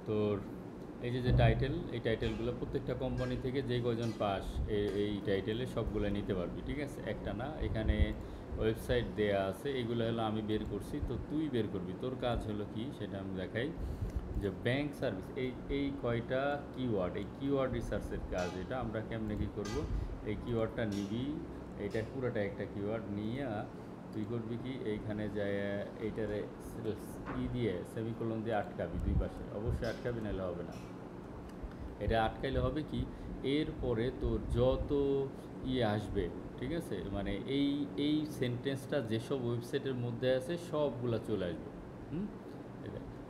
তোর এই যে টাইটেল, এই টাইটেলগুলো প্রত্যেকটা কোম্পানি থেকে যে কয়জন পাস এই টাইটেলে সবগুলো নিতে পারবি, ঠিক আছে? একটা না, এখানে ওয়েবসাইট দেয়া আছে, এগুলো হলো আমি বের করছি, তো তুই বের করবি। তোর কাজ হলো কি সেটা আমি দেখাই। যে ব্যাংক সার্ভিস, এই কয়টা কিওয়ার্ড, এই কিওয়ার্ড রিসার্চের কাজ, এটা আমরা কেমনে কী করব। এই কিওয়ার্ডটা নিবি, এটা পুরোটা একটা কিওয়ার্ড নিয়ে তুই করবি কি, এইখানে যায় এইটারে দিয়ে সেমিকোলন দিয়ে আটকাবি দুই পাশে, অবশ্যই আটকাবি, নাহলে হবে না। এটা আটকাইলে হবে কি, এরপরে তোর যত আসবে, ঠিক আছে, মানে এই সেন্টেন্সটা যেসব ওয়েবসাইটের মধ্যে আছে সবগুলা চলে আসবে। হুম।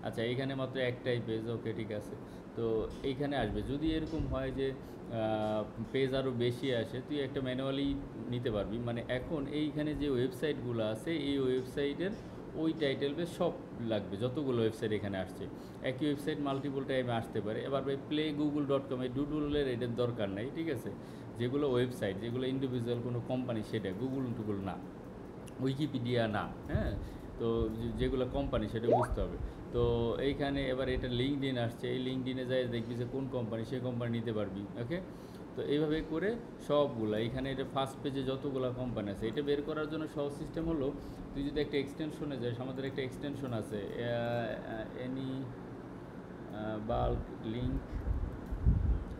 আচ্ছা, এইখানে মাত্র একটাই পেজ, ওকে ঠিক আছে। তো এইখানে আসবে, যদি এরকম হয় যে পেজ আরও বেশি আসে, তুই একটা ম্যানুয়ালি নিতে পারবি। মানে এখন এইখানে যে ওয়েবসাইটগুলো আছে, এই ওয়েবসাইটের ওই টাইটেল পেজ সব লাগবে, যতগুলো ওয়েবসাইট এখানে আসছে। একই ওয়েবসাইট মাল্টিপল টাইমে আসতে পারে। এবার প্লে গুগল ডট কম, এই ডুডুলের এটার দরকার নাই, ঠিক আছে। যেগুলো ওয়েবসাইট, যেগুলো ইন্ডিভিজুয়াল কোনো কোম্পানি, সেটা গুগল টুগল না, উইকিপিডিয়া না, হ্যাঁ। তো যেগুলো কোম্পানি সেটা বুঝতে হবে। তো এইখানে এবার এটা লিঙ্কডইন আসছে, এই লিঙ্কডইনে যাই দেখবি যে কোন কোম্পানি, সেই কোম্পানি নিতে পারবি, ওকে। তো এইভাবে করে সবগুলা এখানে, এটা ফার্স্ট পেজে যতগুলো কোম্পানি আছে, এটা বের করার জন্য সহজ সিস্টেম হলো, তুই যদি একটা এক্সটেনশনে যাস, আমাদের একটা এক্সটেনশন আছে এনি বাল্ক লিঙ্ক,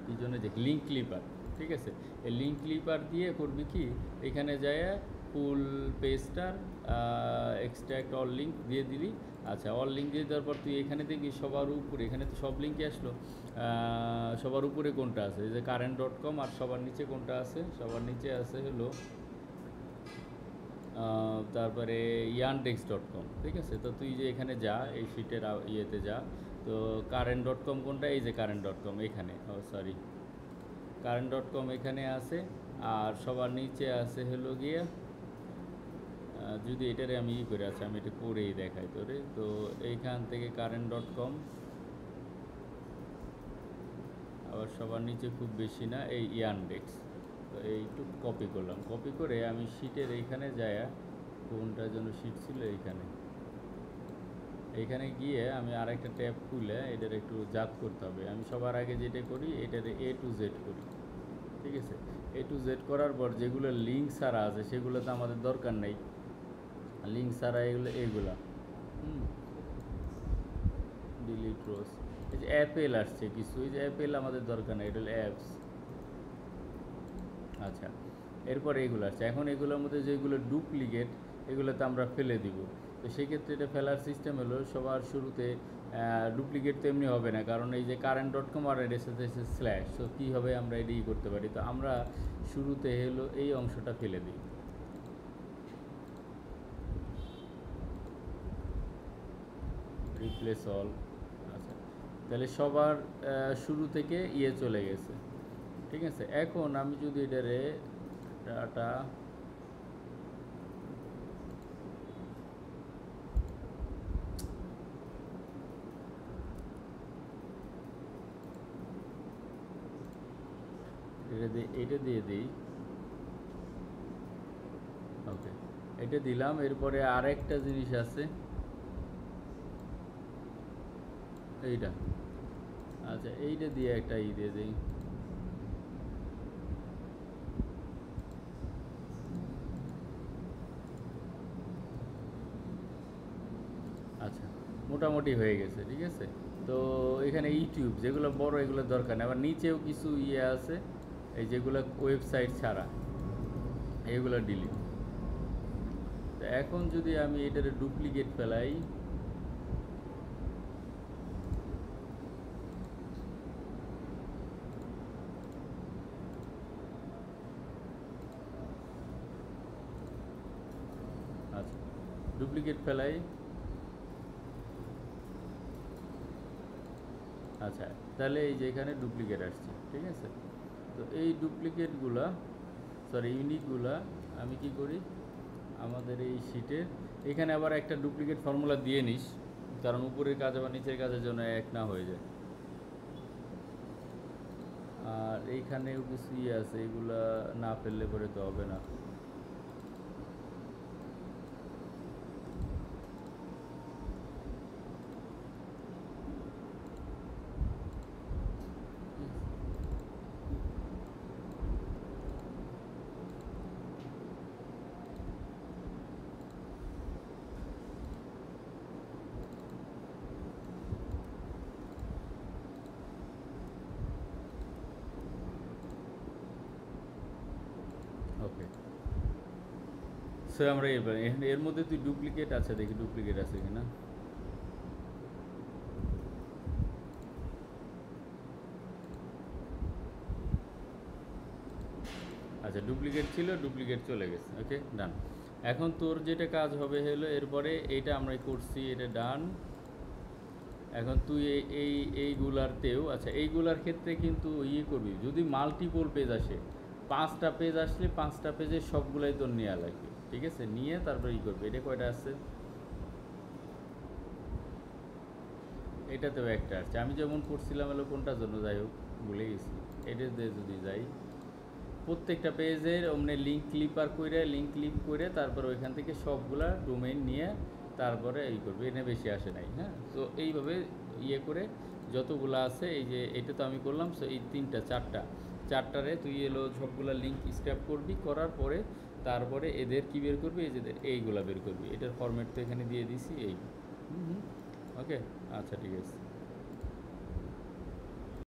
কী জন্য দেখ, লিঙ্ক ক্লিপার, ঠিক আছে। এই লিঙ্ক ক্লিপার দিয়ে করবি কি, এখানে যায় ফুল পেজটার এক্সট্রাক্ট অল লিঙ্ক দিয়ে দিলি। আচ্ছা, অল লিঙ্ক দিয়ে দেওয়ার পর তুই এখানে দেখবি সবার উপরে, এখানে তো সব লিঙ্কই আসলো, সবার উপরে কোনটা আছে, এই যে কারেন্ট ডট কম, আর সবার নিচে কোনটা আছে, সবার নিচে আছে হলো তারপরে ইয়ানডেক্স ডট কম, ঠিক আছে। তো তুই যে এখানে যা, এই শিটের ইয়েতে যা, তো কারেন্ট ডট কম কোনটা, এই যে কারেন্ট ডট কম এখানে, ও সরি, কারেন্ট ডট কম এখানে আছে। আর সবার নিচে আছে হলো গিয়ে, যদি এটারে আমি করে, আচ্ছা আমি এটা করেই দেখাই তোরে। তো এইখান থেকে কারেন্ট ডট কম, আবার সবার নিচে খুব বেশি না, এই ইয়ানডেক্স। তো এইটু কপি করলাম, কপি করে আমি শিটের এইখানে যায়, কোনটার জন্য শিট ছিল, এইখানে গিয়ে আমি আরেকটা ট্যাব খুলে এটার একটু জাত করতে হবে। আমি সবার আগে যেটা করি, এটারে এ টু জেড করি, ঠিক আছে। এ টু জেড করার পর যেগুলো লিঙ্ক ছাড়া আছে সেগুলো তো আমাদের দরকার নেই, লিঙ্ক ছাড়া এইগুলা ডিলিট রোজ। এই যে অ্যাপেল আসছে কিছু, এই যে অ্যাপেল আমাদের দরকার নেই, এটা হলো অ্যাপস। আচ্ছা, এরপর এইগুলো আসছে। এখন এগুলোর মধ্যে যেগুলো ডুপ্লিকেট, এগুলো তো আমরা ফেলে দিব। তো সেক্ষেত্রে এটা ফেলার সিস্টেম হলো, সবার শুরুতে ডুপ্লিকেট তো এমনি হবে না, কারণ এই যে কারেন্ট ডট কম আর এর সাথে স্ল্যাশ, তো কী হবে, আমরা এটা করতে পারি। তো আমরা শুরুতে হলো এই অংশটা ফেলে দিই, রিপ্লেস অল। আচ্ছা, তাহলে সবার শুরু থেকে চলে গেছে, ঠিক আছে। এখন আমি যদি এটারে ডাটা, এটা দিয়ে দিই, ওকে, এটা দিলাম। এরপরে আরেকটা জিনিস আছে, এইটা, আচ্ছা এইটা দিয়ে একটা দিয়ে দিই। আচ্ছা, মোটামুটি হয়ে গেছে, ঠিক আছে। তো এখানে ইউটিউব যেগুলো বড়, এগুলো দরকার নেই। আবার নিচেও কিছু আছে, এই যেগুলো ওয়েবসাইট ছাড়া, এগুলো ডিলিট। তো এখন যদি আমি এটার ডুপ্লিকেট ফেলাই, আচ্ছা ডুপ্লিকেট ফেলাই, আচ্ছা তাহলে এই যে এখানে ডুপ্লিকেট আসছে, ঠিক আছে। তো এই ডুপ্লিকেটগুলা, সরি ইউনিকগুলা, আমি কি করি, আমাদের এই শিটের এখানে আবার একটা ডুপ্লিকেট ফর্মুলা দিয়ে নিস, কারণ উপরের কাজ আবার নিচের কাজের জন্য এক না হয়ে যায়। আর এইখানেও কিছু আছে, এগুলা না ফেললে পরে তো হবে না। সো আমরা এবার এর মধ্যে তুই ডুপ্লিকেট আছে, দেখি ডুপ্লিকেট আছে কিনা। আচ্ছা, ডুপ্লিকেট ছিল, ডুপ্লিকেট চলে গেছে। ওকে, ডান। এখন তোর যেটা কাজ হবে হলো এরপরে এইটা আমরা করছি, এটা ডান। এখন তুই এইগুলারতেও, আচ্ছা এইগুলার ক্ষেত্রে কিন্তু ইয়ে করবি, যদি মাল্টিপল পেজ আসে, 5টা পেজ আসলে 5টা পেজে সবগুলাই তোর নেওয়া লাগবে, ঠিক আছে? নিয়ে তারপরে ই করবে। এটা কয়টা আসছে? এটাতেও একটা আসছে। আমি যেমন করছিলাম হলো কোনটার জন্য, যাই হোক ভুলে গেছি। এটাতে যদি যাই, প্রত্যেকটা পেজের অমনি লিঙ্ক ক্লিক করে তারপর ওইখান থেকে সবগুলা ডোমেইন নিয়ে তারপরে এই করবে। এনে বেশি আসে নাই, হ্যাঁ। তো এইভাবে ইয়ে করে যতগুলো আছে, এই যে এটা তো আমি করলাম, সো এই 3টা 4টারে তুই এলো সবগুলা লিঙ্ক স্ক্র্যাপ করবি, করার পরে তারপরে এদের কি বের করবি, এই যে এইগুলা বের করবি। এটার ফরম্যাট তো এখানে দিয়ে দিছি এই। ওকে, আচ্ছা ঠিক আছে।